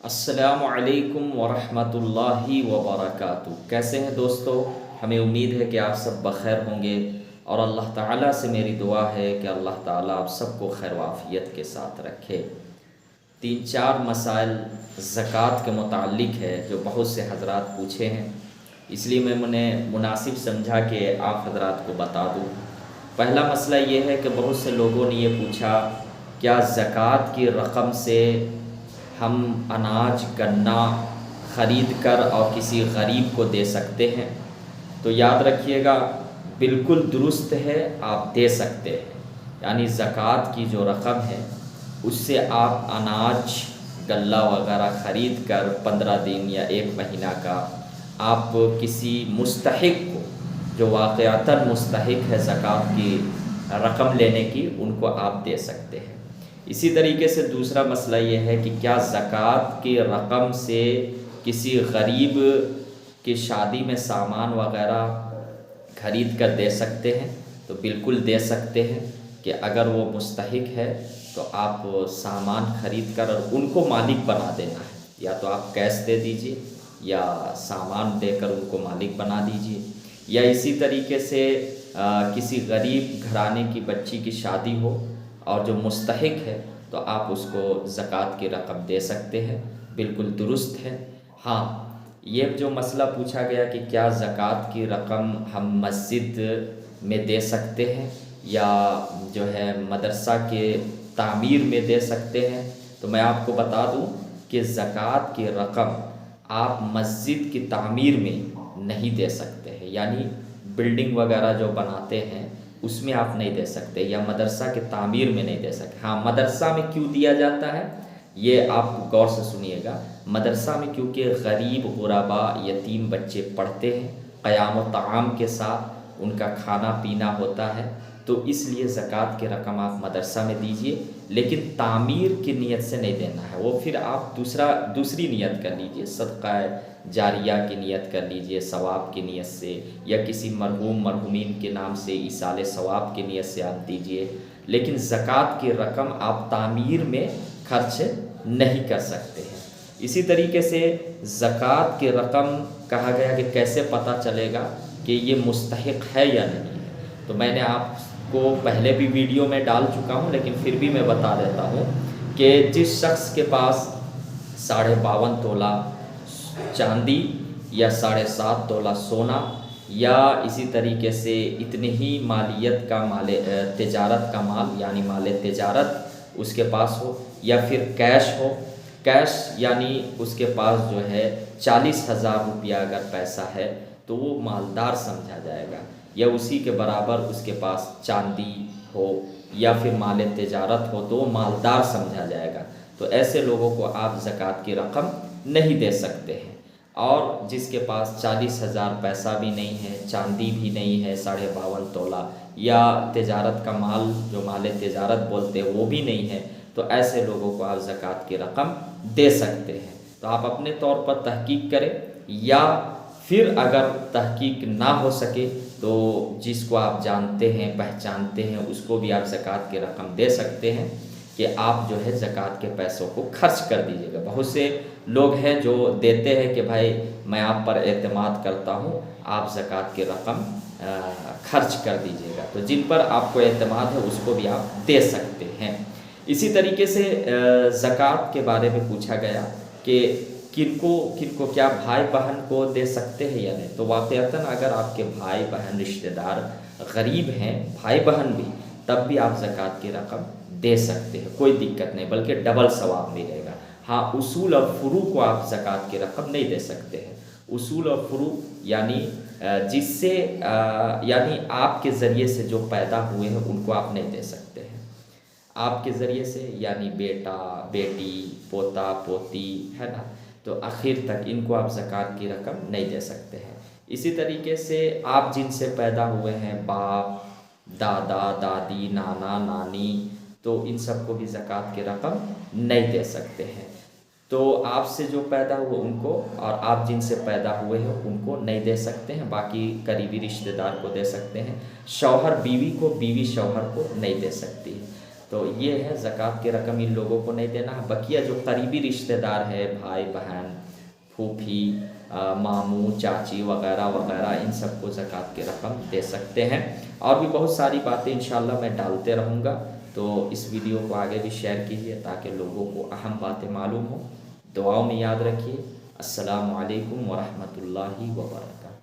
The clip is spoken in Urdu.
السلام علیکم ورحمۃ اللہ وبرکاتہ۔ کیسے ہیں دوستو؟ ہمیں امید ہے کہ آپ سب بخیر ہوں گے، اور اللہ تعالیٰ سے میری دعا ہے کہ اللہ تعالیٰ آپ سب کو خیر و عافیت کے ساتھ رکھے۔ 3-4 مسائل زکوٰۃ کے متعلق ہے جو بہت سے حضرات پوچھے ہیں، اس لیے میں نے مناسب سمجھا کہ آپ حضرات کو بتا دوں۔ پہلا مسئلہ یہ ہے کہ بہت سے لوگوں نے یہ پوچھا، کیا زکوٰۃ کی رقم سے ہم اناج گنا خرید کر اور کسی غریب کو دے سکتے ہیں؟ تو یاد رکھیے گا، بالکل درست ہے، آپ دے سکتے ہیں۔ یعنی زکوٰۃ کی جو رقم ہے اس سے آپ اناج غلہ وغیرہ خرید کر 15 دن یا 1 مہینہ کا آپ کسی مستحق کو، جو واقعتاً مستحق ہے زکوٰۃ کی رقم لینے کی، ان کو آپ دے سکتے ہیں۔ اسی طریقے سے دوسرا مسئلہ یہ ہے کہ کیا زکوٰۃ کی رقم سے کسی غریب کی شادی میں سامان وغیرہ خرید کر دے سکتے ہیں؟ تو بالکل دے سکتے ہیں، کہ اگر وہ مستحق ہے تو آپ سامان خرید کر اور ان کو مالک بنا دینا ہے، یا تو آپ کیش دے دیجئے یا سامان دے کر ان کو مالک بنا دیجئے۔ یا اسی طریقے سے کسی غریب گھرانے کی بچی کی شادی ہو اور جو مستحق ہے تو آپ اس کو زکوٰۃ کی رقم دے سکتے ہیں، بالکل درست ہے۔ ہاں، یہ جو مسئلہ پوچھا گیا کہ کیا زکوٰۃ کی رقم ہم مسجد میں دے سکتے ہیں یا جو ہے مدرسہ کے تعمیر میں دے سکتے ہیں، تو میں آپ کو بتا دوں کہ زکوٰۃ کی رقم آپ مسجد کی تعمیر میں نہیں دے سکتے ہیں، یعنی بلڈنگ وغیرہ جو بناتے ہیں اس میں آپ نہیں دے سکتے، یا مدرسہ کے تعمیر میں نہیں دے سکتے۔ ہاں، مدرسہ میں کیوں دیا جاتا ہے یہ آپ غور سے سنیے گا۔ مدرسہ میں کیونکہ غریب غربا یتیم بچے پڑھتے ہیں، قیام و طعام کے ساتھ ان کا کھانا پینا ہوتا ہے، تو اس لیے زکوٰۃ کی رقم آپ مدرسہ میں دیجئے، لیکن تعمیر کی نیت سے نہیں دینا ہے، وہ پھر آپ دوسری نیت کر لیجئے، صدقہ جاریہ کی نیت کر لیجئے، ثواب کی نیت سے، یا کسی مرحومین کے نام سے ایصال ثواب کی نیت سے آپ دیجئے، لیکن زکوٰۃ کی رقم آپ تعمیر میں خرچ نہیں کر سکتے ہیں۔ اسی طریقے سے زکوٰۃ کی رقم کہا گیا کہ کیسے پتہ چلے گا کہ یہ مستحق ہے یا نہیں ہے، تو میں نے آپ کو پہلے بھی ویڈیو میں ڈال چکا ہوں، لیکن پھر بھی میں بتا دیتا ہوں کہ جس شخص کے پاس 52.5 تولہ چاندی یا 7.5 تولہ سونا، یا اسی طریقے سے اتنی ہی مالیت کا تجارت کا مال، یعنی مال تجارت اس کے پاس ہو، یا پھر کیش ہو، کیش یعنی اس کے پاس جو ہے 40,000 روپیہ اگر پیسہ ہے تو وہ مالدار سمجھا جائے گا، یا اسی کے برابر اس کے پاس چاندی ہو یا پھر مال تجارت ہو تو وہ مالدار سمجھا جائے گا۔ تو ایسے لوگوں کو آپ زکوٰۃ کی رقم نہیں دے سکتے ہیں۔ اور جس کے پاس 40,000 پیسہ بھی نہیں ہے، چاندی بھی نہیں ہے 52.5 تولہ، یا تجارت کا مال جو مال تجارت بولتے ہیں وہ بھی نہیں ہے، تو ایسے لوگوں کو آپ زکوٰۃ کی رقم دے سکتے ہیں۔ تو آپ اپنے طور پر تحقیق کریں، یا پھر اگر تحقیق نہ ہو سکے تو جس کو آپ جانتے ہیں پہچانتے ہیں اس کو بھی آپ زکوٰۃ کی رقم دے سکتے ہیں، کہ آپ جو ہے زکوٰۃ کے پیسوں کو خرچ کر دیجیے گا۔ بہت سے لوگ ہیں جو دیتے ہیں کہ بھائی میں آپ پر اعتماد کرتا ہوں، آپ زکوٰۃ کی رقم خرچ کر دیجیے گا، تو جن پر آپ کو اعتماد ہے اس کو بھی آپ دے سکتے ہیں۔ اسی طریقے سے زکوٰۃ کے بارے میں پوچھا گیا کہ کن کو کیا بھائی بہن کو دے سکتے ہیں یا نہیں، تو واقعتاً اگر آپ کے بھائی بہن رشتہ دار غریب ہیں، بھائی بہن بھی، تب بھی آپ زکوٰۃ کی رقم دے سکتے ہیں، کوئی دقت نہیں، بلکہ ڈبل ثواب ملے گا۔ ہاں، اصول اور فروع کو آپ زکوٰۃ کی رقم نہیں دے سکتے ہیں۔ اصول اور فروع یعنی جس سے یعنی آپ کے ذریعے سے جو پیدا ہوئے ہیں ان کو آپ نہیں دے سکتے ہیں۔ آپ کے ذریعے سے یعنی بیٹا بیٹی پوتا پوتی ہے نا، تو آخر تک ان کو آپ زکوٰۃ کی رقم نہیں دے سکتے ہیں۔ اسی طریقے سے آپ جن سے پیدا ہوئے ہیں، باپ دادا دادی نانا نانی، تو ان سب کو بھی زکوٰۃ کی رقم نہیں دے سکتے ہیں۔ تو آپ سے جو پیدا ہوئے ان کو، اور آپ جن سے پیدا ہوئے ہیں ان کو نہیں دے سکتے ہیں، باقی قریبی رشتہ دار کو دے سکتے ہیں۔ شوہر بیوی کو، بیوی شوہر کو نہیں دے سکتی ہے۔ تو تو یہ ہے زکوٰۃ کی رقم ان لوگوں کو نہیں دینا. بقیہ جو قریبی رشتہ دار ہے، بھائی بہن، پھوپھی، ماموں، چاچی وغیرہ وغیرہ، ان سب کو زکوٰۃ کی رقم دے سکتے ہیں. اور بھی بہت ساری باتیں انشاءاللہ میں ڈالتے رہوں گا، تو اس ویڈیو کو آگے بھی شیئر کیجیے تاکہ لوگوں کو اہم باتیں معلوم ہوں. دعاؤں میں یاد رکھیے. السلام علیکم ورحمۃ اللہ وبرکاتہ.